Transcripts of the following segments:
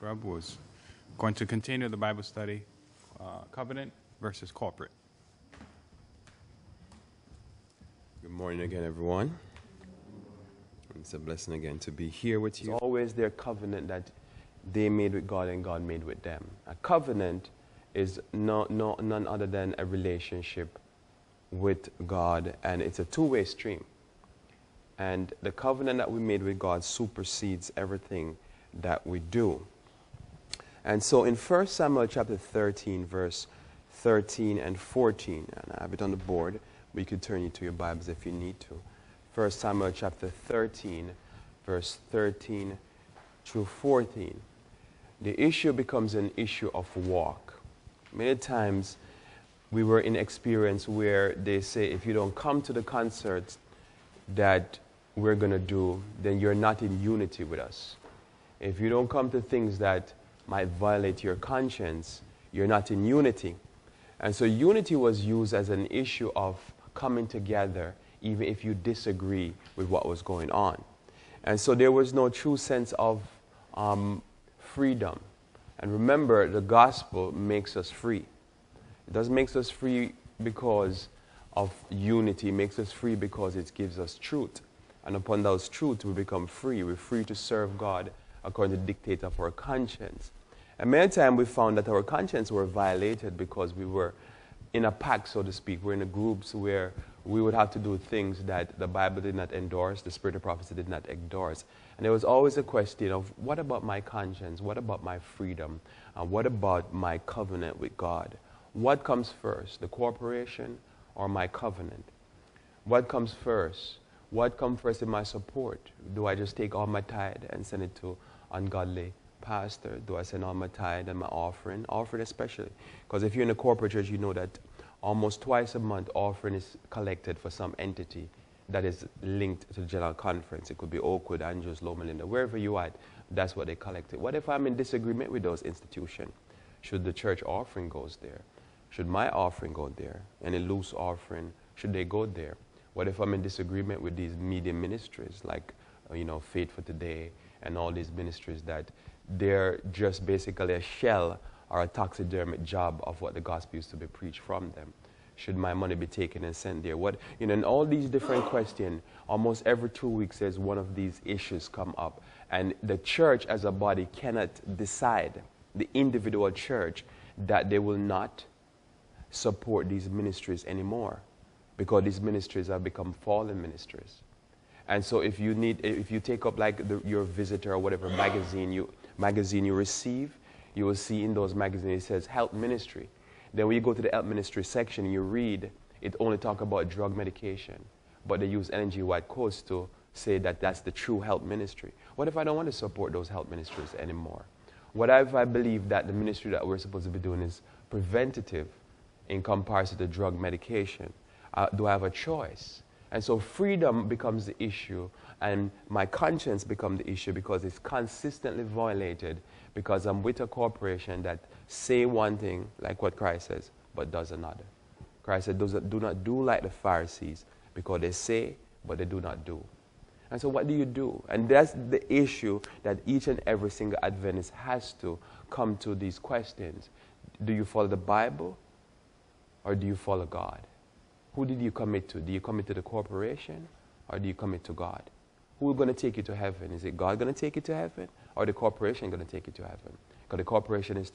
Grubb was going to continue the Bible study, covenant versus corporate. Good morning again, everyone. It's a blessing again to be here with you. It's always their covenant that they made with God and God made with them. A covenant is none other than a relationship with God, and it's a two-way stream. And the covenant that we made with God supersedes everything that we do. And so in 1 Samuel chapter 13, verse 13 and 14, and I have it on the board, but you could turn it to your Bibles if you need to. 1 Samuel chapter 13, verse 13 through 14. The issue becomes an issue of walk. Many times we were in experience where they say, if you don't come to the concerts that we're going to do, then you're not in unity with us. If you don't come to things that might violate your conscience, you're not in unity. And so unity was used as an issue of coming together even if you disagree with what was going on. And so there was no true sense of freedom. And remember, the gospel makes us free. It doesn't make us free because of unity. It makes us free because it gives us truth. And upon those truths, we become free. We're free to serve God according to the dictate of our conscience. And many times we found that our conscience were violated because we were in a pack, so to speak. We're in a groups where we would have to do things that the Bible did not endorse, the spirit of prophecy did not endorse. And there was always a question of, what about my conscience? What about my freedom? What about my covenant with God? What comes first, the corporation or my covenant? What comes first? What comes first in my support? Do I just take all my tithe and send it to ungodly pastor? Do I send all my tithe and my offering especially? Because if you're in a corporate church, you know that almost twice a month offering is collected for some entity that is linked to the general conference. It could be Oakwood, Andrews, Loma Linda, wherever you are, that's what they collected. What if I'm in disagreement with those institutions? Should the church offering goes there? Should my offering go there? Any loose offering, should they go there? What if I'm in disagreement with these media ministries like, Faith for Today and all these ministries that they're just basically a shell or a taxidermic job of what the gospel used to be preached from them? Should my money be taken and sent there? And all these different questions, almost every 2 weeks there's one of these issues come up. And the church as a body cannot decide, the individual church, that they will not support these ministries anymore, because these ministries have become fallen ministries. And so if you take up like your Visitor or whatever magazine you receive, you will see in those magazines it says health ministry. Then when you go to the health ministry section and you read, it only talk about drug medication, but they use Ellen G. White quotes to say that that's the true health ministry. What if I don't want to support those health ministries anymore? What if I believe that the ministry that we're supposed to be doing is preventative in comparison to drug medication? Do I have a choice? And so freedom becomes the issue, and my conscience becomes the issue because it's consistently violated because I'm with a corporation that say one thing, like what Christ says, but does another. Christ said, do not do like the Pharisees, because they say, but they do not do. And so what do you do? And that's the issue that each and every single Adventist has to come to these questions. Do you follow the Bible, or do you follow God? Who did you commit to? Do you commit to the corporation, or do you commit to God? Who is going to take you to heaven? Is it God going to take you to heaven, or the corporation going to take you to heaven? Because the corporation is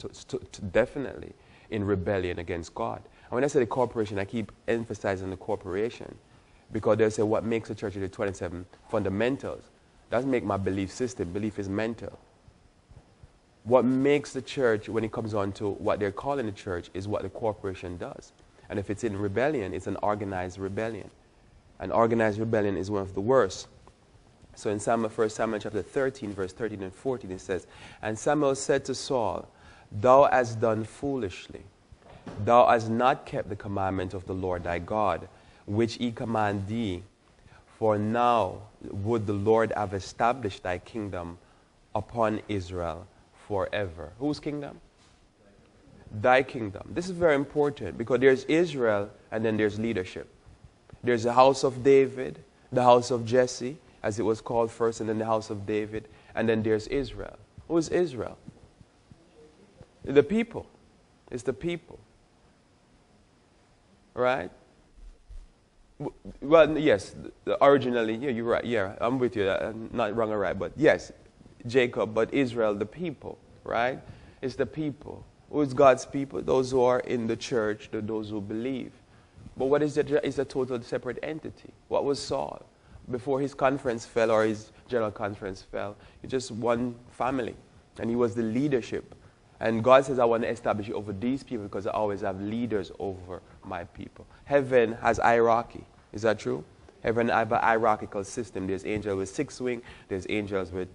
definitely in rebellion against God. And when I say the corporation, I keep emphasizing the corporation, because they say what makes a church is the 27 fundamentals. Doesn't make my belief system. Belief is mental. What makes the church, when it comes on to what they're calling the church, is what the corporation does. And if it's in rebellion, it's an organized rebellion. An organized rebellion is one of the worst. So in 1 Samuel chapter 13, verse 13 and 14, it says, "And Samuel said to Saul, Thou hast done foolishly. Thou hast not kept the commandment of the Lord thy God, which he commanded thee. For now would the Lord have established thy kingdom upon Israel forever." Whose kingdom? Thy kingdom. This is very important, because there's Israel and then there's leadership. There's the house of David, the house of Jesse, as it was called first, and then the house of David, and then there's Israel. Who is Israel? The people. It's the people. Right? Well, yes, originally, yeah, you're right. Yeah, I'm with you. I'm not wrong or right, but yes, Jacob, but Israel, the people, right? It's the people. Who's God's people? Those who are in the church, those who believe. But what is it? It's a total separate entity. What was Saul? Before his conference fell, or his general conference fell, it's just one family, and he was the leadership. And God says, I want to establish you over these people because I always have leaders over my people. Heaven has hierarchy. Is that true? Heaven has a hierarchical system. There's angels with 6 wings, there's angels with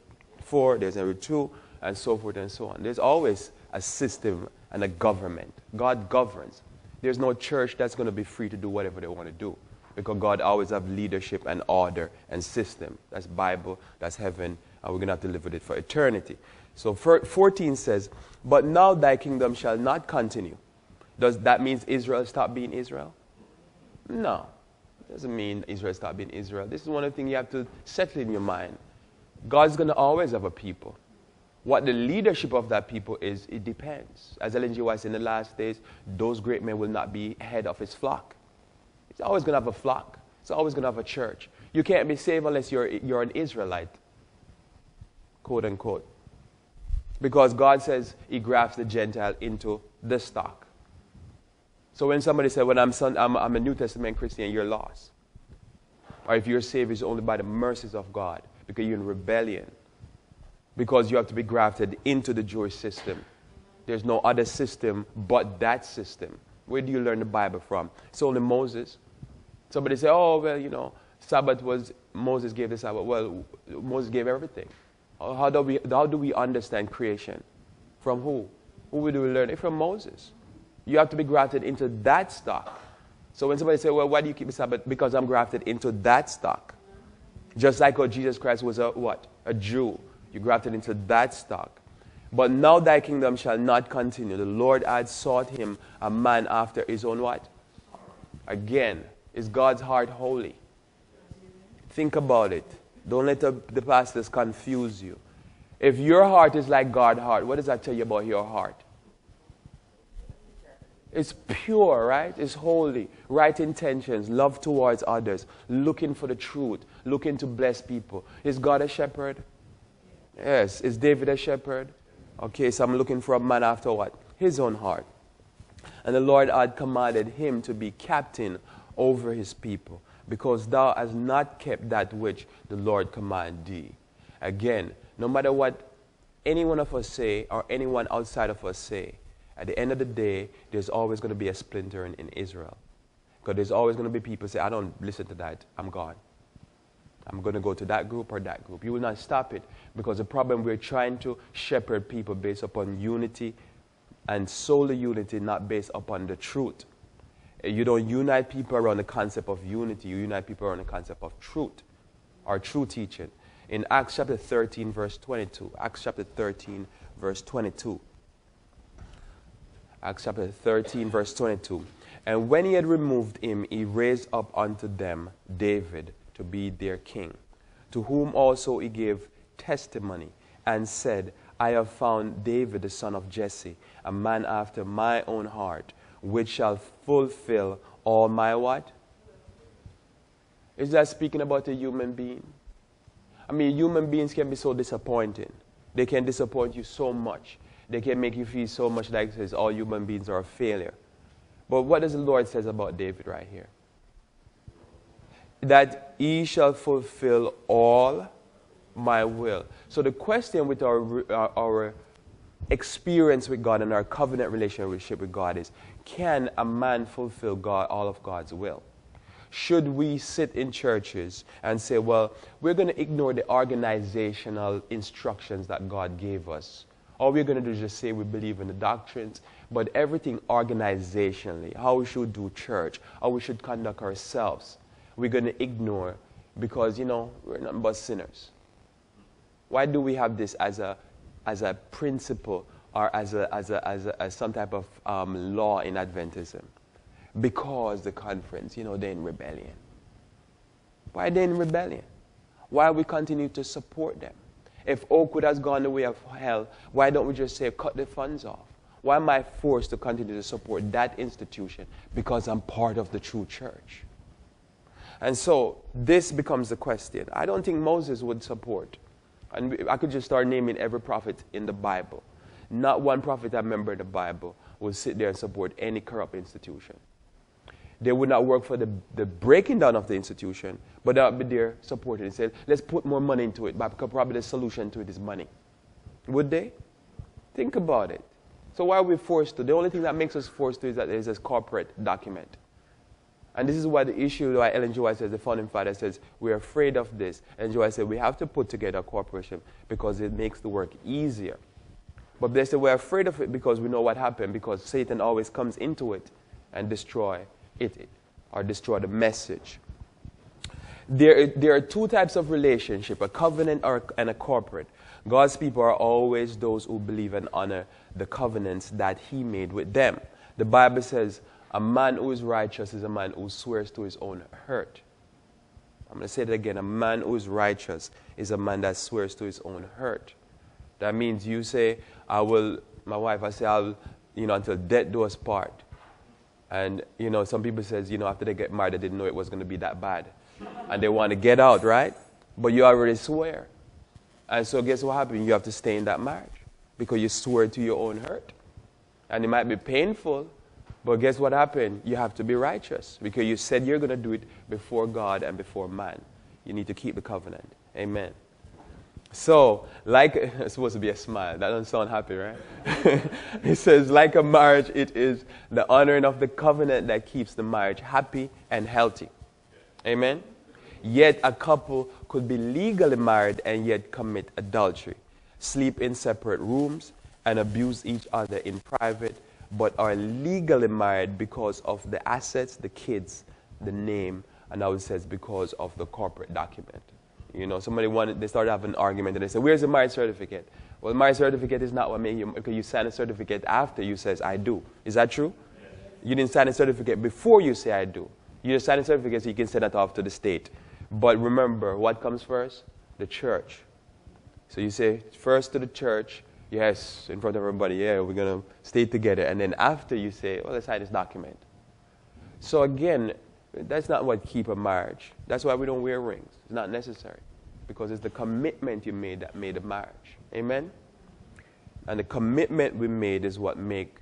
4, there's angels with 2, and so forth and so on. There's always a system and a government. God governs. There's no church that's going to be free to do whatever they want to do, because God always have leadership and order and system. That's Bible, that's heaven, and we're going to have to live with it for eternity. So 14 says, but now thy kingdom shall not continue. Does that mean Israel stop being Israel? No. It doesn't mean Israel stop being Israel. This is one of the things you have to settle in your mind. God's going to always have a people. What the leadership of that people is, it depends. As Ellen G. White said, in the last days, those great men will not be head of his flock. It's always going to have a flock. It's always going to have a church. You can't be saved unless you're an Israelite, quote unquote. Because God says he grafts the Gentile into the stock. So when somebody says, well, I'm a New Testament Christian, you're lost. Or if you're saved, it's only by the mercies of God, because you're in rebellion. Because you have to be grafted into the Jewish system. There's no other system but that system. Where do you learn the Bible from? It's only Moses. Somebody say, oh, well, Sabbath was, Moses gave the Sabbath. Well, Moses gave everything. How do we understand creation? From who? Who do we learn it? From Moses. You have to be grafted into that stock. So when somebody says, well, why do you keep the Sabbath? Because I'm grafted into that stock. Just like how Jesus Christ was a what? A Jew. You grafted into that stock. But now thy kingdom shall not continue. The Lord had sought him a man after his own what? Again, is God's heart holy? Think about it. Don't let the pastors confuse you. If your heart is like God's heart, what does that tell you about your heart? It's pure, right? It's holy. Right intentions, love towards others, looking for the truth, looking to bless people. Is God a shepherd? Yes. Is David a shepherd? Okay, so I'm looking for a man after what? His own heart. And the Lord had commanded him to be captain over his people, because thou hast not kept that which the Lord commanded thee. Again, no matter what any one of us say or anyone outside of us say, at the end of the day, there's always going to be a splinter in Israel. Because there's always going to be people say, I don't listen to that, I'm gone. I'm going to go to that group or that group. You will not stop it, because the problem, we're trying to shepherd people based upon unity, and solely unity, not based upon the truth. You don't unite people around the concept of unity. You unite people around the concept of truth, or true teaching. In Acts chapter 13, verse 22. Acts chapter 13, verse 22. Acts chapter 13, verse 22. And when he had removed him, he raised up unto them David to be their king, to whom also he gave testimony, and said, I have found David the son of Jesse, a man after my own heart, which shall fulfill all my what? Is that speaking about a human being? I mean, human beings can be so disappointing. They can disappoint you so much. They can make you feel so much like says all human beings are a failure. But what does the Lord says about David right here? That he shall fulfill all my will. So the question with our experience with God and our covenant relationship with God is, can a man fulfill all of God's will? Should we sit in churches and say, well, we're going to ignore the organizational instructions that God gave us? All we're going to do is just say we believe in the doctrines, but everything organizationally, how we should do church, how we should conduct ourselves, we're going to ignore, because, we're nothing but sinners. Why do we have this as a principle, or as some type of law in Adventism? Because the conference, they're in rebellion. Why are they in rebellion? Why we continue to support them? If Oakwood has gone the way of hell, why don't we just say cut the funds off? Why am I forced to continue to support that institution? Because I'm part of the true church. And so this becomes the question. I don't think Moses would support. And I could just start naming every prophet in the Bible. Not one prophet I remember in the Bible would sit there and support any corrupt institution. They would not work for the breaking down of the institution, but they would be there supporting it. Say, let's put more money into it, because probably the solution to it is money. Would they? Think about it. So why are we forced to? The only thing that makes us forced to is that there is a corporate document. And this is why the issue, why Ellen G. White says, the founding father says, we're afraid of this. Ellen G. White said, we have to put together a corporation because it makes the work easier. But they say we're afraid of it because we know what happened, because Satan always comes into it and destroy it or destroy the message. There are two types of relationship, a covenant and a corporate. God's people are always those who believe and honor the covenants that he made with them. The Bible says, a man who is righteous is a man who swears to his own hurt. I'm going to say it again. A man who is righteous is a man that swears to his own hurt. That means you say, my wife, I say, until death do us part. And, some people says, after they get married, they didn't know it was going to be that bad. And they want to get out, right? But you already swear. And so guess what happens? You have to stay in that marriage because you swear to your own hurt. And it might be painful, but guess what happened? You have to be righteous because you said you're going to do it before God and before man. You need to keep the covenant. Amen. So, it's supposed to be a smile. That doesn't sound happy, right? It says, like a marriage, it is the honoring of the covenant that keeps the marriage happy and healthy. Amen? Yet a couple could be legally married and yet commit adultery, sleep in separate rooms, and abuse each other in private, but are legally married because of the assets, the kids, the name, and now it says because of the corporate document. They started having an argument and they said, where's the marriage certificate? Well, marriage certificate is not what made you, because you sign a certificate after you says, I do. Is that true? Yes. You didn't sign a certificate before you say, I do. You just sign a certificate so you can send it off to the state. But remember, what comes first? The church. So you say, first to the church, yes, in front of everybody, yeah, we're going to stay together. And then after you say, well, let's sign this document. So again, that's not what keeps a marriage. That's why we don't wear rings. It's not necessary. Because it's the commitment you made that made a marriage. Amen? And the commitment we made is what make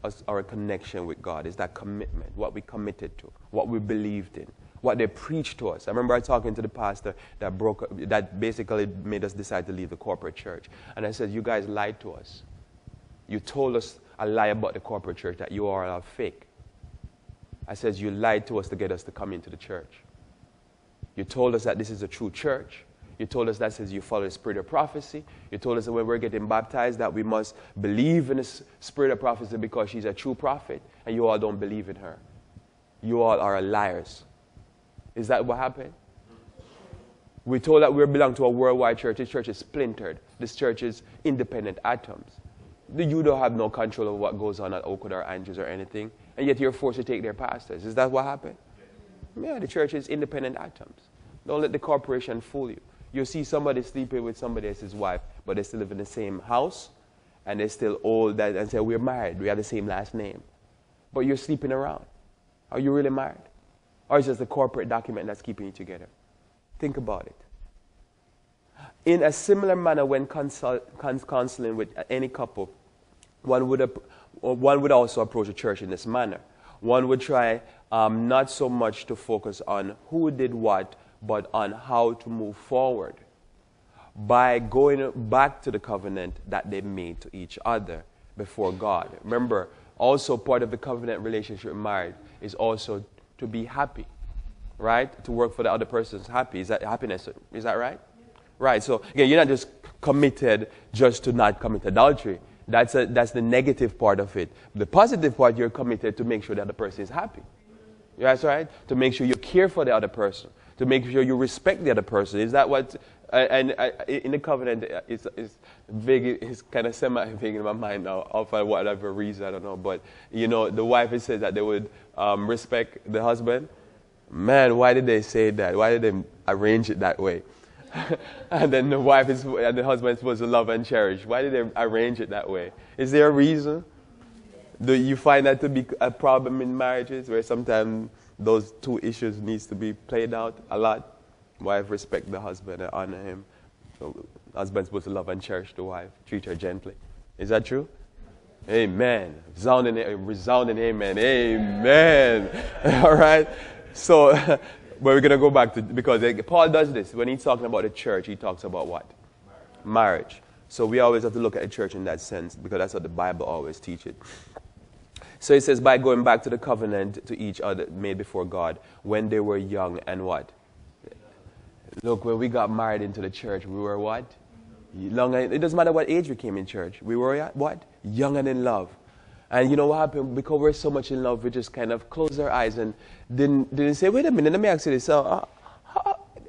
us our connection with God. Is that commitment, what we committed to, what we believed in, what they preached to us. I remember talking to the pastor that basically made us decide to leave the corporate church. And I said, you guys lied to us. You told us a lie about the corporate church, that you are all fake. I said, you lied to us to get us to come into the church. You told us that this is a true church. You told us that says you follow the spirit of prophecy. You told us that when we're getting baptized that we must believe in the spirit of prophecy because she's a true prophet, and you all don't believe in her. You all are liars. Is that what happened? We told that we belong to a worldwide church. This church is splintered. This church is independent atoms. You don't have no control of what goes on at Oakwood or Andrews or anything, and yet you're forced to take their pastors. Is that what happened? Yeah, the church is independent atoms. Don't let the corporation fool you. You'll see somebody sleeping with somebody else's wife, but they still live in the same house, and they're still old and say, we're married, we have the same last name. But you're sleeping around. Are you really married? Or is it just the corporate document that's keeping you together? Think about it. In a similar manner, when counseling with any couple, one would also approach a church in this manner. One would try not so much to focus on who did what, but on how to move forward by going back to the covenant that they made to each other before God. Remember, also part of the covenant relationship in marriage is also to be happy, right? To work for the other person's happy. Is that happiness? Is that right? Right. So again, you're not just committed just to not commit adultery. That's the negative part of it. The positive part, you're committed to make sure the other person is happy. That's right. To make sure you care for the other person. To make sure you respect the other person. Is that what? In the covenant, it's vague. It's kind of semi-vague in my mind now, for whatever reason, I don't know. But the wife has said that they would respect the husband. Man, why did they say that? Why did they arrange it that way? and then the wife and the husband is supposed to love and cherish. Why did they arrange it that way? Is there a reason? Do you find that to be a problem in marriages where sometimes those two issues needs to be played out a lot? Wife respect the husband and honor him. So husband's supposed to love and cherish the wife, treat her gently. Is that true? Amen. Resounding amen. Amen. All right. So, but we're going to go back to, because Paul does this. When he's talking about the church, he talks about what? Marriage. So we always have to look at the church in that sense, because that's what the Bible always teaches. So he says, by going back to the covenant to each other made before God when they were young and what? Look, when we got married into the church, we were what? Young. It doesn't matter what age we came in church. We were what? Young and in love. And you know what happened? Because we're so much in love, we just kind of closed our eyes and didn't say, wait a minute, let me ask you this.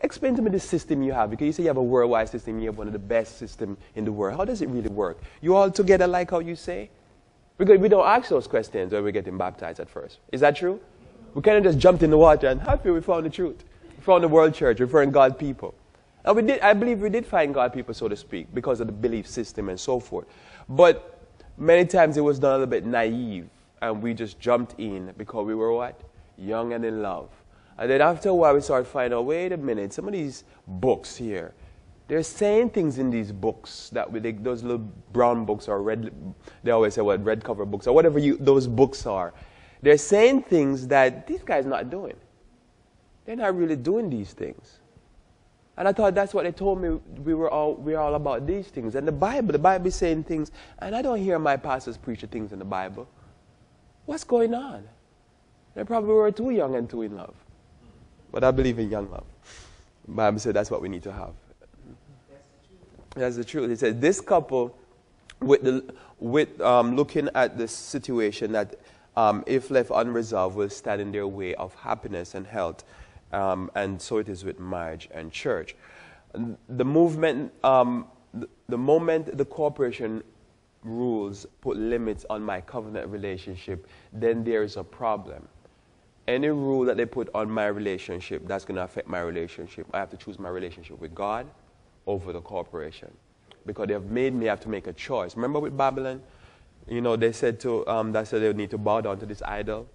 Explain to me the system you have. Because you say you have a worldwide system, you have one of the best systems in the world. How does it really work? You all together like how you say? Because we don't ask those questions when we're getting baptized at first. Is that true? We kind of just jumped in the water and happy we found the truth. We found the world church, we found God people. And I believe we did find God people, so to speak, because of the belief system and so forth. But many times it was done a little bit naive, and we just jumped in because we were what? Young and in love. And then after a while we started finding out, wait a minute, some of these books here, they're saying things in these books, those little brown books or red, they always say what, red cover books, or whatever those books are. They're saying things that these guys are not doing. They're not really doing these things. And I thought that's what they told me. We're all about these things. And the Bible is saying things, and I don't hear my pastors preach the things in the Bible. What's going on? They probably were too young and too in love. But I believe in young love. The Bible said that's what we need to have. That's the truth. It says this couple, with looking at the situation that if left unresolved will stand in their way of happiness and health. And so it is with marriage and church. The moment the corporation rules put limits on my covenant relationship, then there is a problem. Any rule that they put on my relationship, that's going to affect my relationship. I have to choose my relationship with God over the corporation, because they have made me have to make a choice. Remember with Babylon, they said they need to bow down to this idol.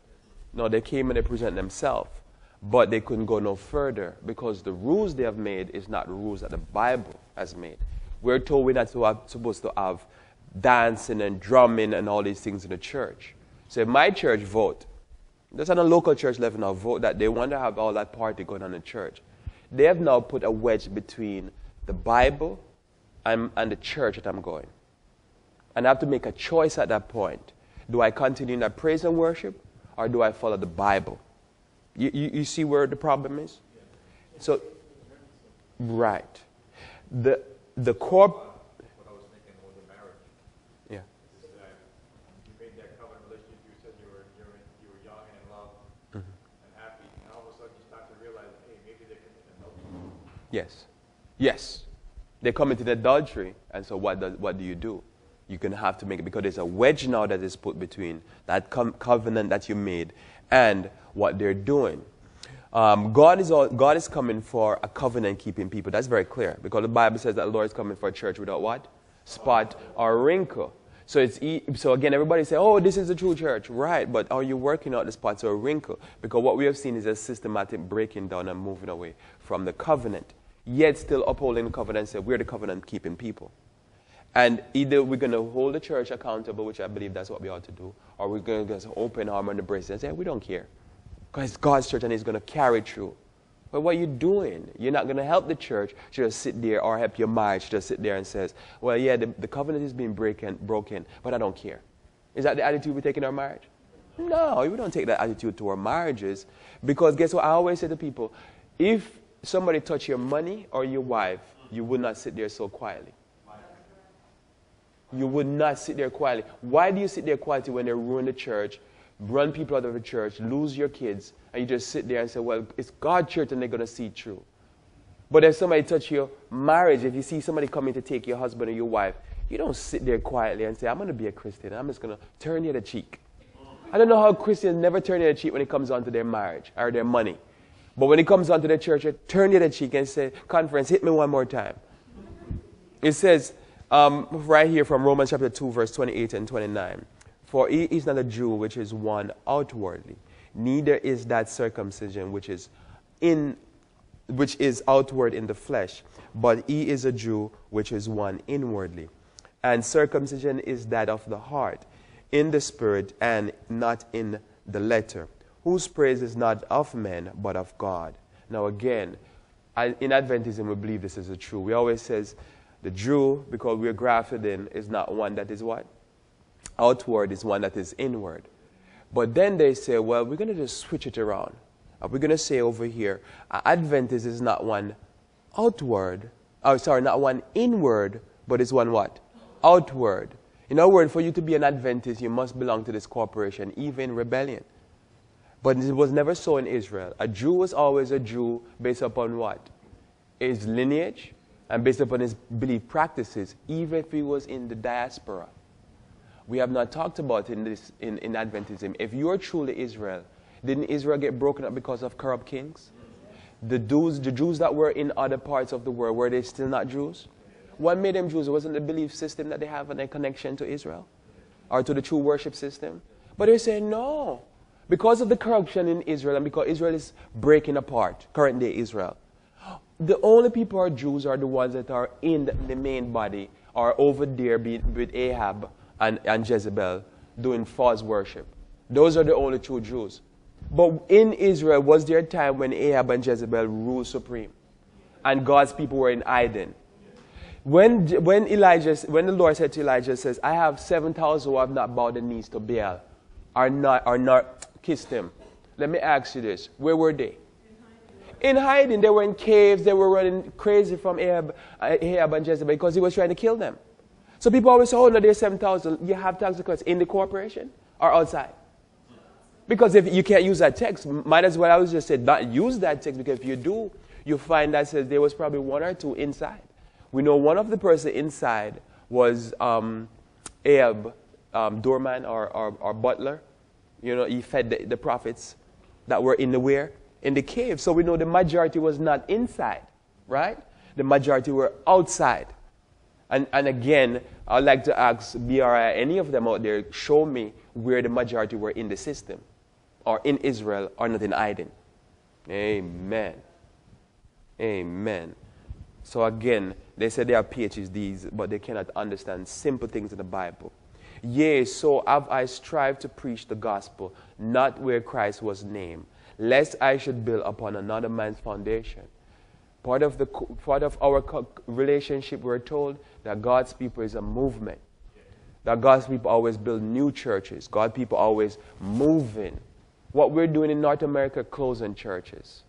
No, they came and they present themselves. But they couldn't go no further because the rules they have made is not the rules that the Bible has made. We're told we're not supposed to have dancing and drumming and all these things in the church. So if my church vote, there's on a local church level now vote that they want to have all that party going on in church. They have now put a wedge between the Bible and the church that I'm going. And I have to make a choice at that point. Do I continue in that praise and worship, or do I follow the Bible? You see where the problem is? So, right. The core. What I was thinking was the marriage. Yeah. Is that you made that covenant relationship. You said you were young and in love and happy, and all of a sudden you start to realize, hey, maybe they're committing adultery. Yes. Yes. They committed adultery, and so what do you do? You're going to have to make it, because there's a wedge now that is put between that covenant that you made and what they're doing. God is coming for a covenant-keeping people. That's very clear, because the Bible says that the Lord is coming for a church without what? Spot or wrinkle. So again, everybody say, oh, this is the true church. Right, but are you working out the spots or wrinkle? Because what we have seen is a systematic breaking down and moving away from the covenant, yet still upholding the covenant and say, we're the covenant-keeping people. And either we're going to hold the church accountable, which I believe that's what we ought to do, or we're going to just open arm and embrace it and say, we don't care. Because it's God's church and it's going to carry through. But what are you doing? You're not going to help the church just sit there, or help your marriage just sit there and says, well, yeah, the covenant is being broken, but I don't care. Is that the attitude we take in our marriage? No, we don't take that attitude to our marriages. Because guess what I always say to people? If somebody touch your money or your wife, you would not sit there so quietly. You would not sit there quietly. Why do you sit there quietly when they ruin the church, run people out of the church, lose your kids, and you just sit there and say, well, it's God's church and they're going to see through. But if somebody touch your marriage, if you see somebody coming to take your husband or your wife, you don't sit there quietly and say, I'm going to be a Christian. I'm just going to turn the other cheek. I don't know how Christians never turn the other cheek when it comes on to their marriage or their money. But when it comes onto the church, turn the other cheek and say, conference, hit me one more time. It says, right here from Romans chapter 2, verse 28 and 29. For he is not a Jew, which is one outwardly. Neither is that circumcision, which is outward in the flesh. But he is a Jew, which is one inwardly. And circumcision is that of the heart, in the spirit, and not in the letter, whose praise is not of men, but of God. Now again, in Adventism, we believe this is true. We always says, the Jew, because we're grafted in, is not one that is what? Outward, is one that is inward. But then they say, well, we're going to just switch it around. We're going to say over here, Adventist is not one outward, not one inward, but is one what? Outward. In other words, for you to be an Adventist, you must belong to this corporation, even rebellion. But it was never so in Israel. A Jew was always a Jew based upon what? His lineage and based upon his belief practices, even if he was in the diaspora. We have not talked about in Adventism. If you are truly Israel, didn't Israel get broken up because of corrupt kings? The Jews that were in other parts of the world, were they still not Jews? What made them Jews? It wasn't the belief system that they have and their connection to Israel or to the true worship system. But they say no. Because of the corruption in Israel and because Israel is breaking apart, current day Israel, the only people who are Jews are the ones that are in the main body or over there with Ahab and Jezebel doing false worship. Those are the only true Jews. But in Israel, was there a time when Ahab and Jezebel ruled supreme and God's people were in hiding? When the Lord said to Elijah, says, I have 7,000 who have not bowed the knees to Baal, are not kissed him. Let me ask you this. Where were they? In hiding. They were in caves. They were running crazy from Ahab and Jezebel because he was trying to kill them. So people always say, oh, no, there's 7,000. You have to ask the question, in the corporation or outside? Because if you can't use that text, might as well I was just said, not use that text, because if you do, you find that says there was probably one or two inside. We know one of the person inside was Ahab, doorman or butler. You know, he fed the prophets that were in the cave. So we know the majority was not inside, right? The majority were outside. And again, I'd like to ask BRI, any of them out there, show me where the majority were in the system, or in Israel, or not in hiding. Amen. Amen. So again, they say they are PhDs, but they cannot understand simple things in the Bible. Yea, so have I strived to preach the gospel, not where Christ was named, lest I should build upon another man's foundation. Part of our relationship, we're told that God's people is a movement. That God's people always build new churches. God's people always moving. What we're doing in North America, closing churches,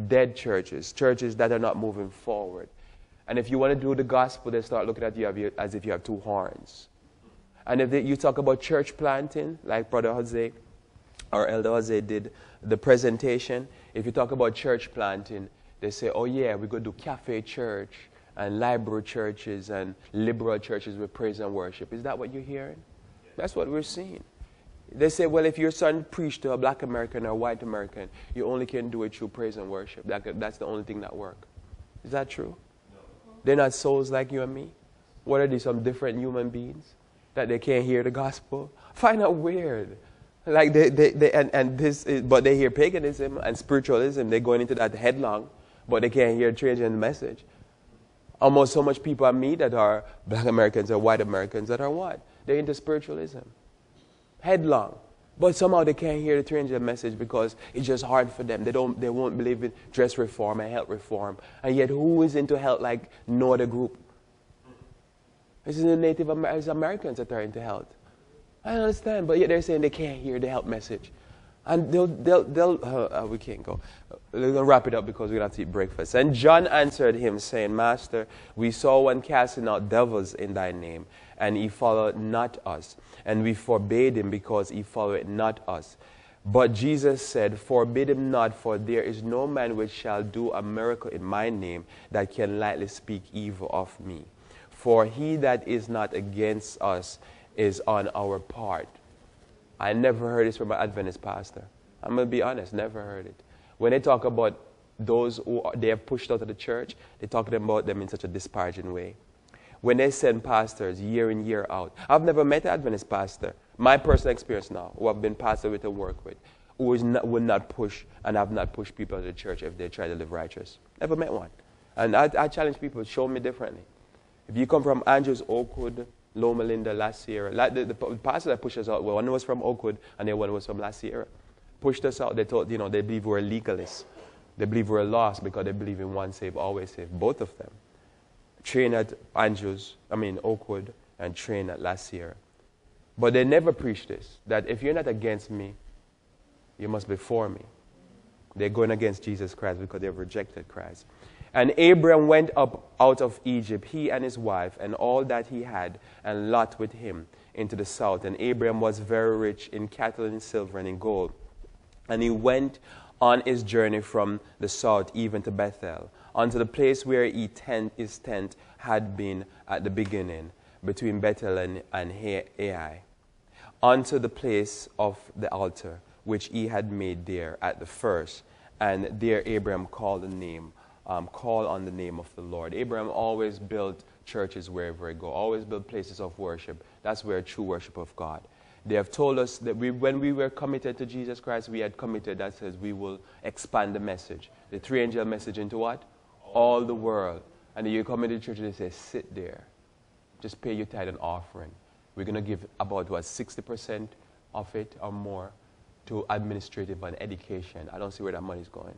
dead churches, churches that are not moving forward. And if you want to do the gospel, they start looking at you as if you have two horns. And if you talk about church planting, like Brother Jose or Elder Jose did the presentation, if you talk about church planting, they say, oh yeah, we're going to do cafe church and library churches and liberal churches with praise and worship. Is that what you're hearing? That's what we're seeing. They say, well, if your son preached to a black American or a white American, you only can do it through praise and worship. That's the only thing that works. Is that true? No. They're not souls like you and me? What are they, some different human beings that they can't hear the gospel? Find out weird. Like but they hear paganism and spiritualism. They're going into that headlong, but they can't hear change in the message. Almost so much people I meet that are black Americans or white Americans that are what? They're into spiritualism. Headlong. But somehow they can't hear the change in the message because it's just hard for them. They won't believe in dress reform and health reform. And yet who is into health like no other group? This is the Native Americans that are into health. I understand, but yet they're saying they can't hear the health message. And we can't go. We're going to wrap it up because we're going to have to eat breakfast. And John answered him, saying, Master, we saw one casting out devils in thy name, and he followed not us. And we forbade him because he followed not us. But Jesus said, Forbid him not, for there is no man which shall do a miracle in my name that can lightly speak evil of me. For he that is not against us is on our part. I never heard this from an Adventist pastor. I'm going to be honest, never heard it. When they talk about those who they have pushed out of the church, they're talking about them in such a disparaging way. When they send pastors year in, year out, I've never met an Adventist pastor, my personal experience now, who I've been pastor with and work with, who would not push and have not pushed people out of the church if they try to live righteous. Never met one. And I challenge people, show me differently. If you come from Andrews, Oakwood, Loma Linda, La Sierra, like the pastor that pushed us out, well, one was from Oakwood and the other one was from La Sierra. Pushed us out, they thought, they believe we're legalists. They believe we're lost because they believe in once saved, always saved. Both of them. Train at Oakwood, and train at La Sierra. But they never preach this, that if you're not against me, you must be for me. They're going against Jesus Christ because they've rejected Christ. And Abram went up out of Egypt, he and his wife, and all that he had, and Lot with him, into the south. And Abram was very rich in cattle and silver and in gold. And he went on his journey from the south even to Bethel, unto the place where his tent had been at the beginning, between Bethel and Ai, unto the place of the altar, which he had made there at the first. And there Abram called on the name of the Lord. Abraham always built churches wherever he go, always built places of worship. That's where true worship of God. They have told us that when we were committed to Jesus Christ, we had committed, that says we will expand the message. The three-angel message into what? All the world. And then you come into the church and they say, sit there. Just pay your tithe and offering. We're going to give about, 60% of it or more to administrative and education. I don't see where that money is going.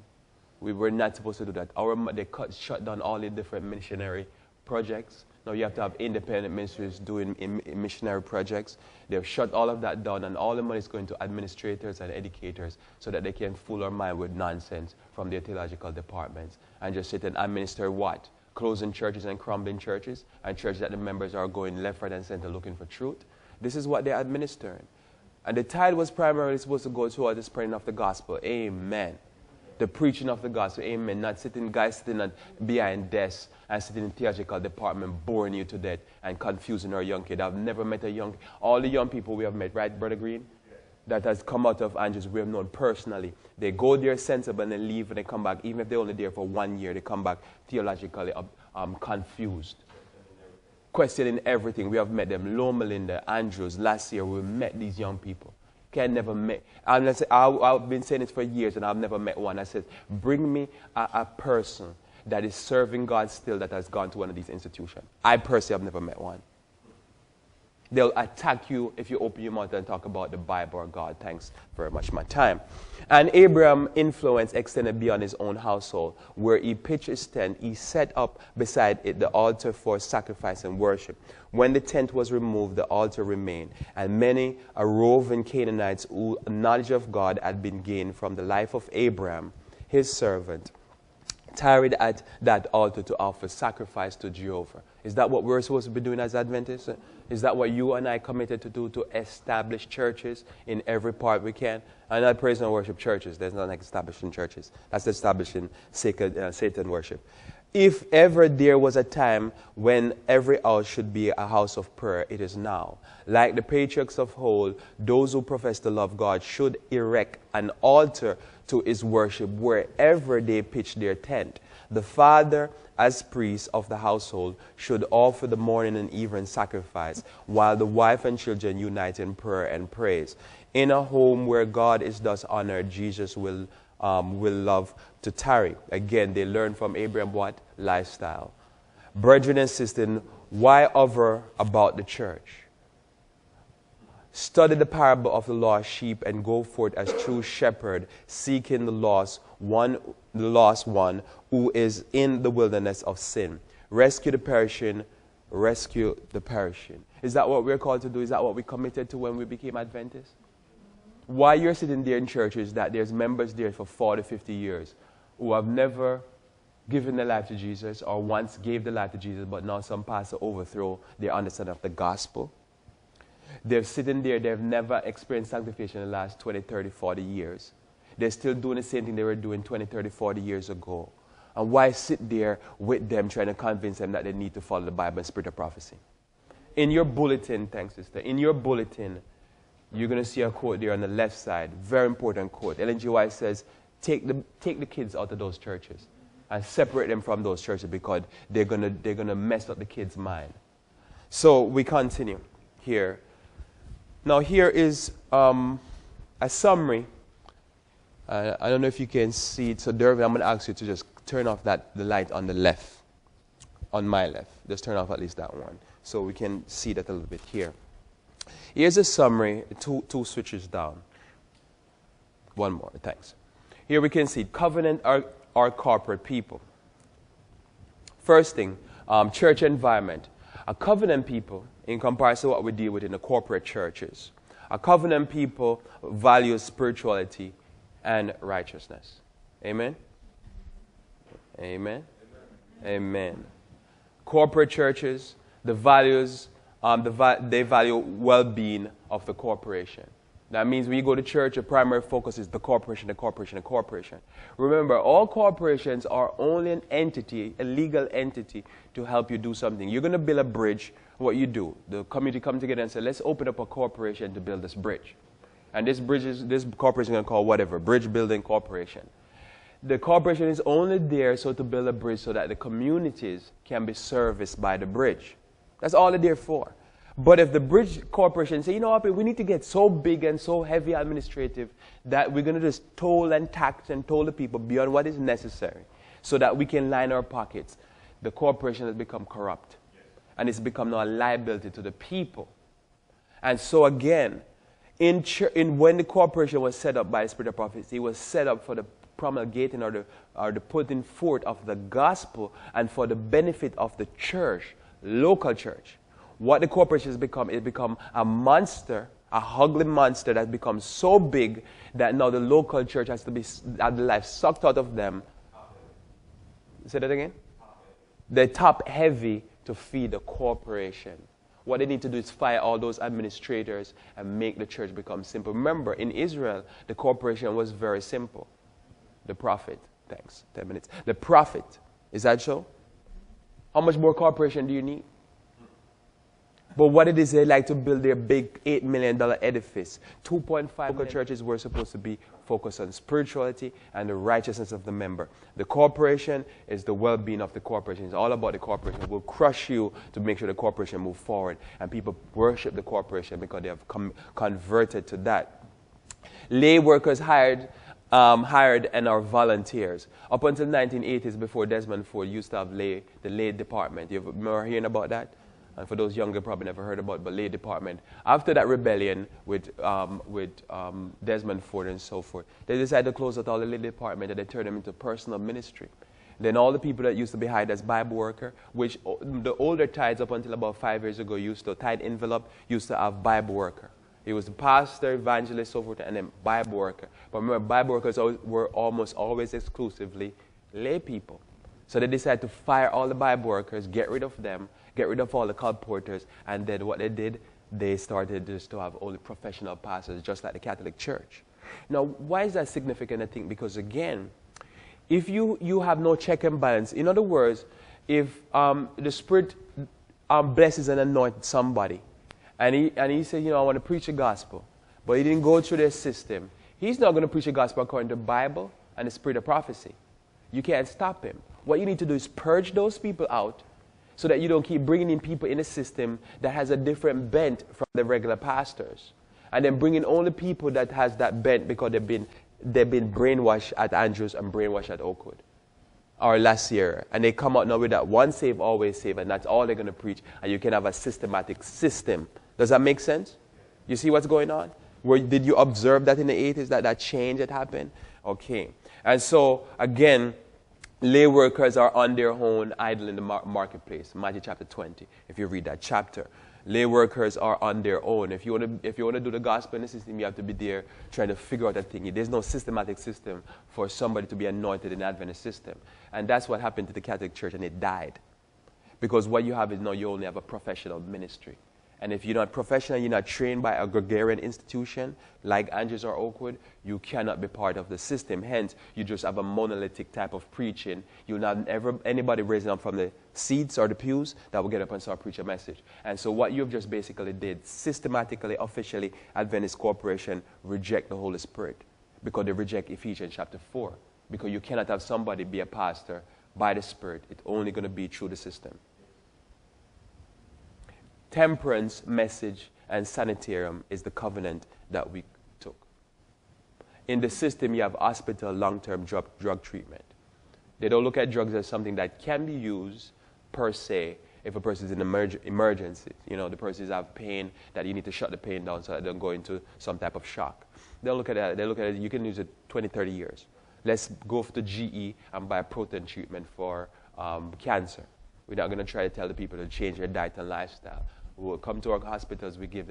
We were not supposed to do that. They shut down all the different missionary projects. Now you have to have independent ministries doing missionary projects. They've shut all of that down, and all the money is going to administrators and educators so that they can fool our mind with nonsense from their theological departments and just sit and administer what? Closing churches and crumbling churches, and churches that the members are going left, right, and center looking for truth. This is what they're administering. And the tithe was primarily supposed to go toward the spreading of the gospel. Amen. The preaching of the gospel, amen. Not guys sitting behind desks and sitting in the theological department boring you to death and confusing our young kid. I've never met all the young people we have met, right, Brother Green? That has come out of Andrews, we have known personally. They go there sensible and they leave and they come back. Even if they're only there for 1 year, they come back theologically confused. Questioning everything. We have met them. Loma Linda, Andrews, last year we met these young people. Can never met. I've been saying this for years and I've never met one. I said, bring me a person that is serving God still that has gone to one of these institutions. I personally have never met one. They'll attack you if you open your mouth and talk about the Bible or God. Thanks very much for my time. And Abraham's influence extended beyond his own household, where he pitched his tent. He set up beside it the altar for sacrifice and worship. When the tent was removed, the altar remained. And many roving Canaanites whose knowledge of God had been gained from the life of Abraham, his servant, tarried at that altar to offer sacrifice to Jehovah. Is that what we're supposed to be doing as Adventists? Is that what you and I committed to do, to establish churches in every part we can? And not praise and worship churches. There's not like establishing churches. That's establishing Satan worship. If ever there was a time when every house should be a house of prayer, it is now. Like the patriarchs of old, those who profess to love God should erect an altar to his worship wherever they pitch their tent. The father, as priest of the household, should offer the morning and evening sacrifice, while the wife and children unite in prayer and praise. In a home where God is thus honored, Jesus will love to tarry. Again, they learn from Abraham what? Lifestyle. Brethren and sisters, why hover about the church? Study the parable of the lost sheep and go forth as true shepherd, seeking the lost one who is in the wilderness of sin. Rescue the perishing, rescue the perishing. Is that what we're called to do? Is that what we committed to when we became Adventists? Why you're sitting there in churches that there's members there for 40, 50 years who have never given their life to Jesus or once gave their life to Jesus, but now some pastor overthrow their understanding of the gospel. They're sitting there, they've never experienced sanctification in the last 20, 30, 40 years. They're still doing the same thing they were doing 20, 30, 40 years ago. And why sit there with them trying to convince them that they need to follow the Bible and spirit of prophecy? In your bulletin, thanks sister, in your bulletin, you're going to see a quote there on the left side, very important quote. Ellen G. White says, take the kids out of those churches and separate them from those churches because they're gonna mess up the kids' mind. So we continue here. Now here is a summary. I don't know if you can see it. So Dervin, I'm going to ask you to just turn off the light on the left, on my left. Just turn off at least that one, so we can see that a little bit here. Here's a summary, two switches down. One more, thanks. Here we can see covenant are corporate people. First thing, church environment. A covenant people, in comparison to what we deal with in the corporate churches, a covenant people values spirituality and righteousness. Amen? Amen? Amen. Corporate churches, the values, they value well-being of the corporation. That means when you go to church, your primary focus is the corporation, the corporation, the corporation. Remember, all corporations are only an entity, a legal entity, to help you do something. You're going to build a bridge. What you do, the community come together and say, let's open up a corporation to build this bridge. And this corporation is going to call whatever, Bridge Building Corporation. The corporation is only there so to build a bridge so that the communities can be serviced by the bridge. That's all they're there for. But if the bridge corporation say, you know what, we need to get so big and so heavy administrative that we're going to just toll and tax and toll the people beyond what is necessary so that we can line our pockets, the corporation has become corrupt. And it's become now a liability to the people. And so again, when the corporation was set up by the Spirit of prophecy, it was set up for the promulgating or the putting forth of the gospel and for the benefit of the church, local church. What the corporation has become, it's become a monster, a ugly monster that becomes so big that now the local church has to have the life sucked out of them. Say that again? They're top heavy to feed the corporation. What they need to do is fire all those administrators and make the church become simple. Remember, in Israel, the corporation was very simple. The prophet, thanks, 10 minutes. The prophet, is that so? How much more corporation do you need? But what it is, they like to build their big $8 million edifice. 2.5 local churches were supposed to be focused on spirituality and the righteousness of the member. The corporation is the well-being of the corporation. It's all about the corporation. It will crush you to make sure the corporation move forward. And people worship the corporation because they have converted to that. Lay workers hired and are volunteers. Up until the 1980s, before Desmond Ford used to have the lay department. You remember hearing about that? And for those younger, probably never heard about it, but lay department. After that rebellion with Desmond Ford and so forth, they decided to close out all the lay department and they turned them into personal ministry. Then all the people that used to be hired as Bible worker, which the older tithes up until about 5 years ago tithe envelope used to have Bible worker. He was the pastor, evangelist, so forth, and then Bible worker. But remember, Bible workers were almost always exclusively lay people. So they decided to fire all the Bible workers, get rid of them, get rid of all the colporteurs, and then what they did, they started just to have only professional pastors, just like the Catholic Church. Now, why is that significant, I think? Because again, if you have no check and balance, in other words, if the Spirit blesses and anoints somebody, and he said, you know, I want to preach the gospel, but he didn't go through their system, he's not going to preach the gospel according to the Bible and the spirit of prophecy. You can't stop him. What you need to do is purge those people out so that you don't keep bringing in people in a system that has a different bent from the regular pastors. And then bringing only people that has that bent because they've been brainwashed at Andrews and brainwashed at Oakwood or last year. And they come out now with that one save, always save, and that's all they're going to preach. And you can have a systematic system. Does that make sense? You see what's going on? Did you observe that in the 80s, that change had happened? Okay. And so, again, lay workers are on their own, idle in the marketplace. Matthew chapter 20, if you read that chapter. Lay workers are on their own. If you want to do the gospel in the system, you have to be there trying to figure out that thing. There's no systematic system for somebody to be anointed in the Adventist system. And that's what happened to the Catholic Church, and it died. Because what you have is now you only have a professional ministry. And if you're not professional, you're not trained by a gregarian institution like Andrews or Oakwood, you cannot be part of the system. Hence, you just have a monolithic type of preaching. You'll not ever anybody raising up from the seats or the pews that will get up and start preach a message. And so what you've just basically did, systematically, officially, Adventist Corporation reject the Holy Spirit. because they reject Ephesians chapter 4. Because you cannot have somebody be a pastor by the Spirit. It's only going to be through the system. Temperance, message, and sanitarium is the covenant that we took. In the system, you have hospital, long-term drug treatment. They don't look at drugs as something that can be used per se if a person is in emergency. You know, the person have pain that you need to shut the pain down so that they don't go into some type of shock. They don't look at that. They look at it, you can use it 20, 30 years. Let's go to GE and buy protein treatment for cancer. We're not going to try to tell the people to change their diet and lifestyle. We'll come to our hospitals, we give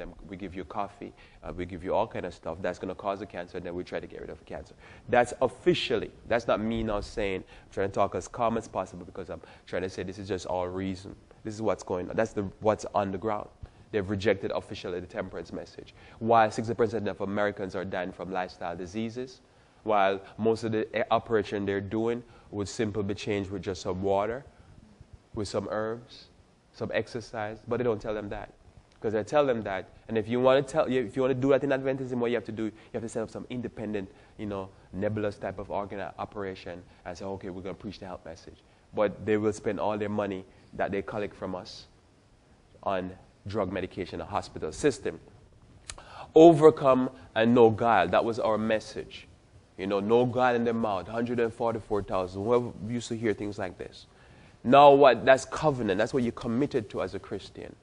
you coffee, we give you all kind of stuff that's going to cause the cancer, and then we try to get rid of the cancer. That's officially, that's not me now saying, I'm trying to talk as calm as possible because I'm trying to say this is just all reason. This is what's going on. That's what's on the ground. They've rejected officially the temperance message. While 60% of Americans are dying from lifestyle diseases, while most of the operation they're doing would simply be changed with just some water, with some herbs, some exercise, but they don't tell them that. Because they tell them that, and if you want to do that in Adventism, what you have to do, you have to set up some independent, nebulous type of operation and say, okay, we're going to preach the health message. But they will spend all their money that they collect from us on drug medication, a hospital system. Overcome and no guile. That was our message. No guile in their mouth. 144,000. Whoever used to hear things like this. Now what? That's covenant. That's what you're committed to as a Christian.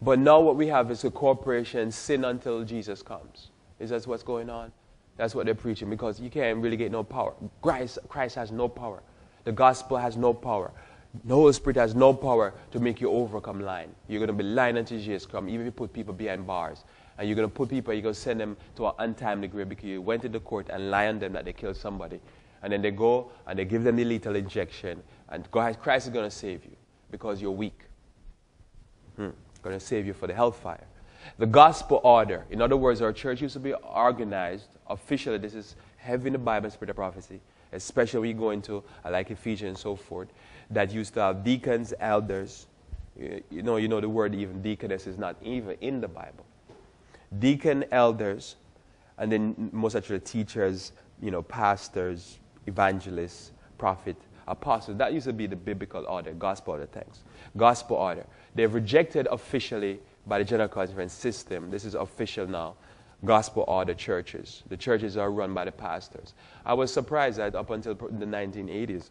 But now what we have is a corporation, sin until Jesus comes. Is that what's going on? That's what they're preaching, because you can't really get no power. Christ has no power. The gospel has no power. The Holy Spirit has no power to make you overcome lying. You're going to be lying until Jesus comes, even if you put people behind bars. And you're going to put people, you're going to send them to an untimely grave because you went to the court and lie on them that they killed somebody. And then they go and they give them the lethal injection. And Christ is going to save you because you're weak. Going to save you for the hellfire. The gospel order. In other words, our church used to be organized. Officially, this is heavy in the Bible, spirit of prophecy. Especially when you go into, like Ephesians and so forth, that used to have deacons, elders. You know the word even deaconess is not even in the Bible. Deacon, elders, and then most actually teachers, pastors, evangelists, prophet, apostles. That used to be the biblical order, gospel order, thanks. Gospel order. They've rejected officially by the General Conference system. This is official now. Gospel order churches. The churches are run by the pastors. I was surprised that up until the 1980s,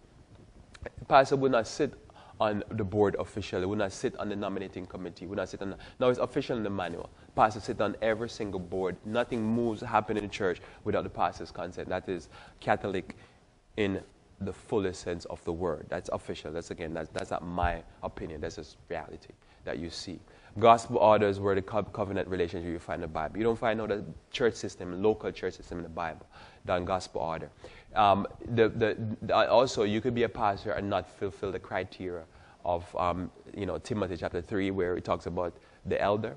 the pastor would not sit on the board officially, would not sit on the nominating committee, would not sit on now it's official in the manual. Pastor sit on every single board. Nothing moves, happen in the church without the pastor's consent. That is Catholic in the fullest sense of the word. That's official. That's not my opinion. That's just reality that you see. Gospel orders were the covenant relationship you find in the Bible. You don't find no the church system, local church system in the Bible than gospel order. Also, you could be a pastor and not fulfill the criteria of Timothy chapter 3, where it talks about the elder.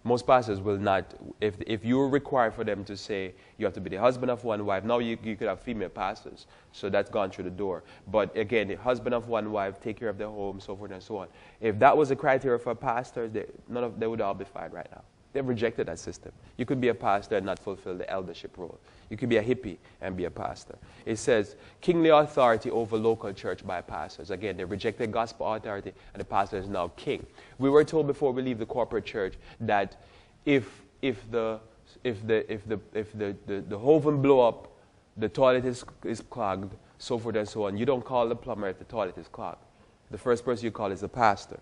Most pastors will not, if you're required for them to say you have to be the husband of one wife, now you could have female pastors, so that's gone through the door. But again, the husband of one wife, take care of their home, so forth and so on. If that was a criteria for pastors, they would all be fired right now. They've rejected that system. You could be a pastor and not fulfill the eldership role. You could be a hippie and be a pastor. It says kingly authority over local church by pastors. Again, they rejected gospel authority, and the pastor is now king. We were told before we leave the corporate church that if the oven blow up, the toilet is clogged, so forth and so on, you don't call the plumber if the toilet is clogged. The first person you call is the pastor.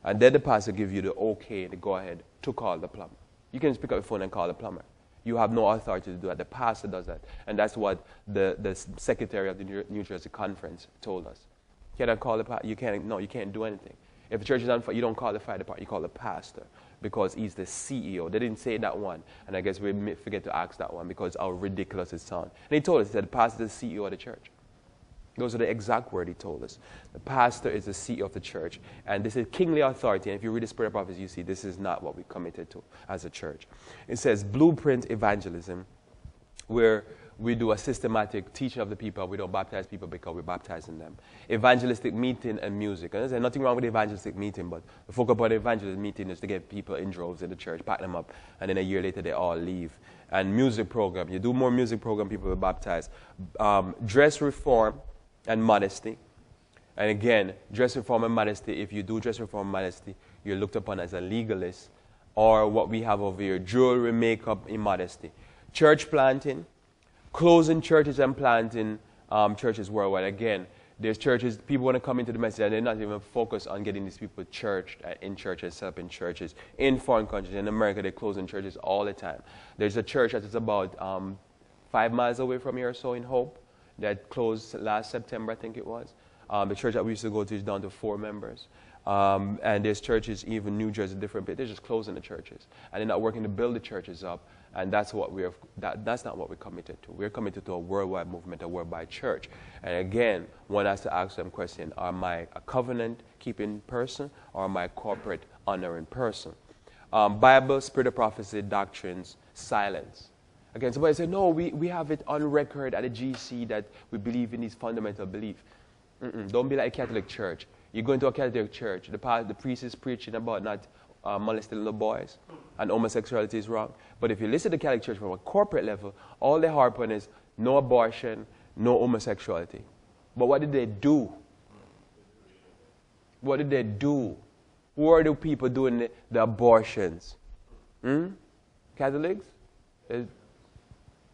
And then the pastor gives you the okay, the go-ahead to call the plumber. You can just pick up your phone and call the plumber. You have no authority to do that. The pastor does that. And that's what the secretary of the New Jersey Conference told us. You cannot call the pastor. You can't do anything. If the church is on fire, you don't call the fire department. You call the pastor because he's the CEO. They didn't say that one. And I guess we forget to ask that one because how ridiculous it sounds. And he told us that the pastor is the CEO of the church. Those are the exact word he told us. The pastor is the CEO of the church. And this is kingly authority. And if you read the Spirit of Prophecy, you see this is not what we committed to as a church. It says blueprint evangelism, where we do a systematic teaching of the people. We don't baptize people because we're baptizing them. Evangelistic meeting and music. And there's nothing wrong with evangelistic meeting, but the focus about the evangelistic meeting is to get people in droves in the church, pack them up, and then a year later they all leave. And music program. You do more music program, people will baptize. Dress reform and modesty. And again, dress reform and modesty, if you do dress reform and modesty, you're looked upon as a legalist, or what we have over here, jewelry, makeup, immodesty. Church planting, closing churches and planting churches worldwide. Again, there's churches, people want to come into the message and they're not even focused on getting these people churched in churches, set up in churches. In foreign countries, in America, they're closing churches all the time. There's a church that is about 5 miles away from here or so in Hope that closed last September, I think it was. The church that we used to go to is down to 4 members. And there's churches, even New Jersey, different places, they're just closing the churches. And they're not working to build the churches up. And that's what that's not what we're committed to. We're committed to a worldwide movement, a worldwide church. And again, one has to ask them question, am I a covenant-keeping person or am I a corporate honoring person? Bible, spirit of prophecy, doctrines, silence. Again, somebody said, no, we have it on record at the GC that we believe in these fundamental beliefs. Don't be like a Catholic church. You go into a Catholic church, the priest is preaching about not molesting little boys, and homosexuality is wrong. But if you listen to the Catholic Church from a corporate level, all they harp on is no abortion, no homosexuality. But what did they do? What did they do? Who are the people doing the abortions? Catholics?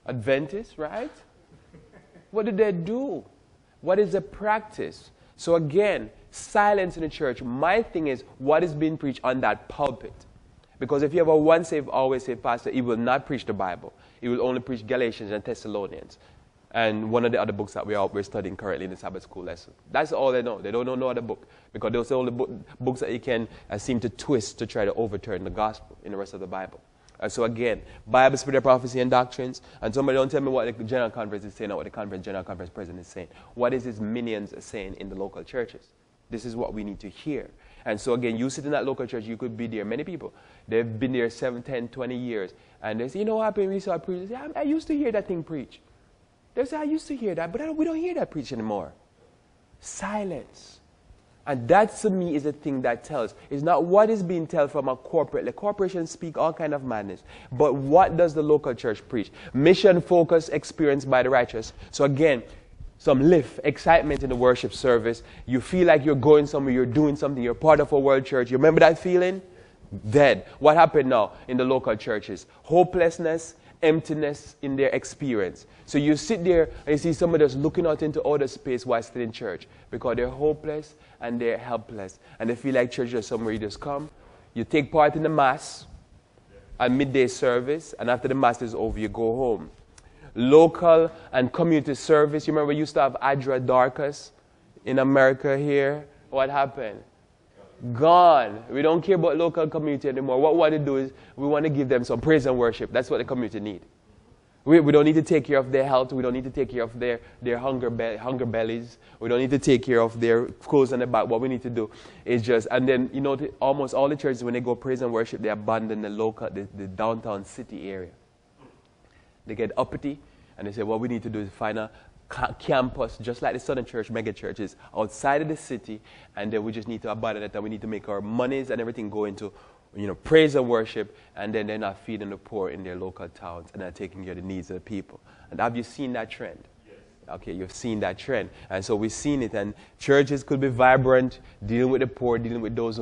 Adventists, right? What did they do? What is the practice? So again, silence in the church. My thing is what is being preached on that pulpit. Because if you have a once saved, always saved pastor, he will not preach the Bible. He will only preach Galatians and Thessalonians. And one of the other books that we're studying currently in the Sabbath school lesson. That's all they know. They don't know no other book. Because those are all the books that you can seem to twist to try to overturn the gospel in the rest of the Bible. So again, Bible, spirit of prophecy, and doctrines. And somebody don't tell me what the General Conference is saying or what the General Conference president is saying. What is his minions saying in the local churches? This is what we need to hear. And so again, you sit in that local church, you could be there. Many people, they've been there 7, 10, 20 years. And they say, you know what happened? We saw a preacher. They say, I used to hear that thing preach. They say, I used to hear that, but we don't hear that preach anymore. Silence. And that to me is the thing that tells. It's not what is being told from a corporate. The corporations speak all kind of madness. But what does the local church preach? Mission focus experienced by the righteous. So again, some lift, excitement in the worship service. You feel like you're going somewhere, you're doing something, you're part of a world church. You remember that feeling? Dead. What happened now in the local churches? Hopelessness, emptiness in their experience. So you sit there and you see somebody just looking out into outer space while still in church because they're hopeless and they're helpless. And they feel like church is somewhere you just come, you take part in the mass and midday service, and after the mass is over, you go home. Local and community service. You remember we used to have Adra Darkus in America here? What happened? Gone. We don't care about local community anymore. What we want to do is we want to give them some praise and worship. That's what the community need. We don't need to take care of their health. We don't need to take care of their hunger bellies. We don't need to take care of their clothes and their back. What we need to do is just, and then, you know, almost all the churches, when they go praise and worship, they abandon the downtown city area. They get uppity, and they say, what we need to do is find a campus, just like the Southern Church mega churches, outside of the city, and then we just need to abandon it, and we need to make our monies and everything go into, you know, praise and worship, and then they're not feeding the poor in their local towns, and they're taking care of the needs of the people. And have you seen that trend? Yes. Okay, you've seen that trend. And so we've seen it, and churches could be vibrant, dealing with the poor, dealing with those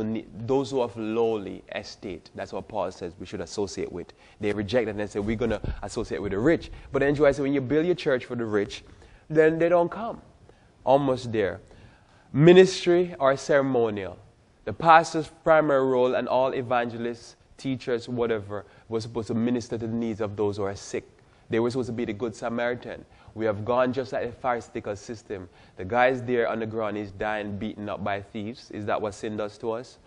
who have lowly estate. That's what Paul says we should associate with. They reject it, and they say, we're going to associate with the rich. But then I say, when you build your church for the rich, then they don't come. Almost there. Ministry or ceremonial. The pastor's primary role, and all evangelists, teachers, whatever, was supposed to minister to the needs of those who are sick. They were supposed to be the good Samaritan. We have gone just like the Pharisaical system. The guy's there on the ground, he's dying, beaten up by thieves. Is that what sin does to us?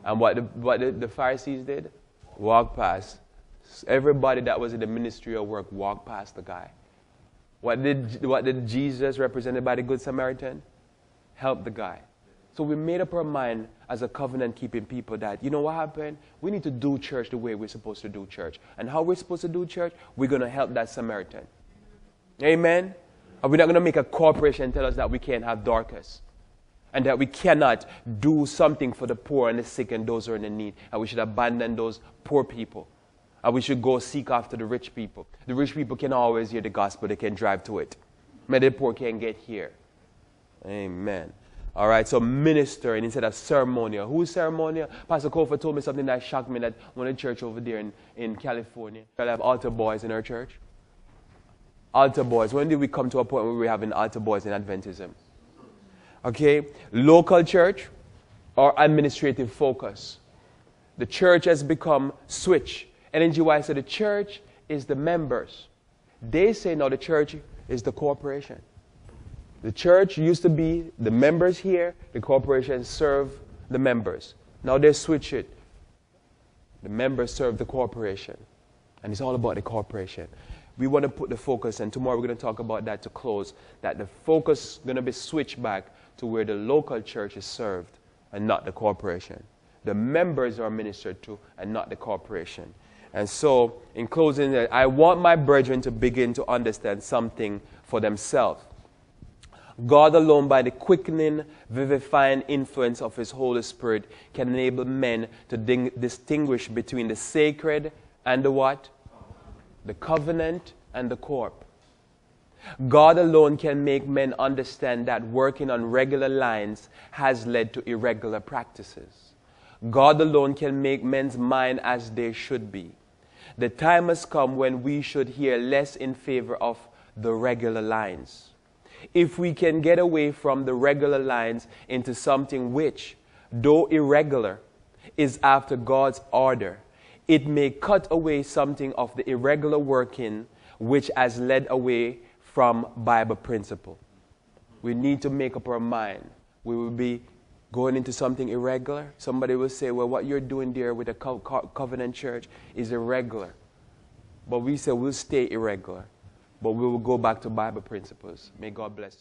And what the Pharisees did? Walk past. Everybody that was in the ministry or work walked past the guy. What did Jesus, represented by the Good Samaritan? Help the guy. So we made up our mind as a covenant-keeping people that, you know what happened? We need to do church the way we're supposed to do church. And how we're supposed to do church? We're going to help that Samaritan. Amen? And we're not going to make a corporation tell us that we can't have Dorcas and that we cannot do something for the poor and the sick and those who are in need. And we should abandon those poor people. And we should go seek after the rich people. The rich people can always hear the gospel. They can drive to it. Maybe the poor can't get here. Amen. All right, so ministering instead of ceremonial. Who's ceremonial? Pastor Kofa told me something that shocked me, that one in church over there in California, we have altar boys in our church. Altar boys. When did we come to a point where we're having altar boys in Adventism? Okay, local church or administrative focus. The church has become switch. NNGY said the church is the members. They say now the church is the corporation. The church used to be the members here, the corporation serve the members. Now they switch it. The members serve the corporation. And it's all about the corporation. We want to put the focus, and tomorrow we're going to talk about that to close, that the focus is going to be switched back to where the local church is served and not the corporation. The members are ministered to and not the corporation. And so, in closing, I want my brethren to begin to understand something for themselves. God alone, by the quickening, vivifying influence of His Holy Spirit, can enable men to distinguish between the sacred and the what? The covenant and the corp. God alone can make men understand that working on regular lines has led to irregular practices. God alone can make men's mind as they should be. The time has come when we should hear less in favor of the regular lines. If we can get away from the regular lines into something which, though irregular, is after God's order, it may cut away something of the irregular working which has led away from Bible principle. We need to make up our mind. We will be going into something irregular. Somebody will say, well, what you're doing there with the covenant church is irregular. But we say we'll stay irregular. But we will go back to Bible principles. May God bless you.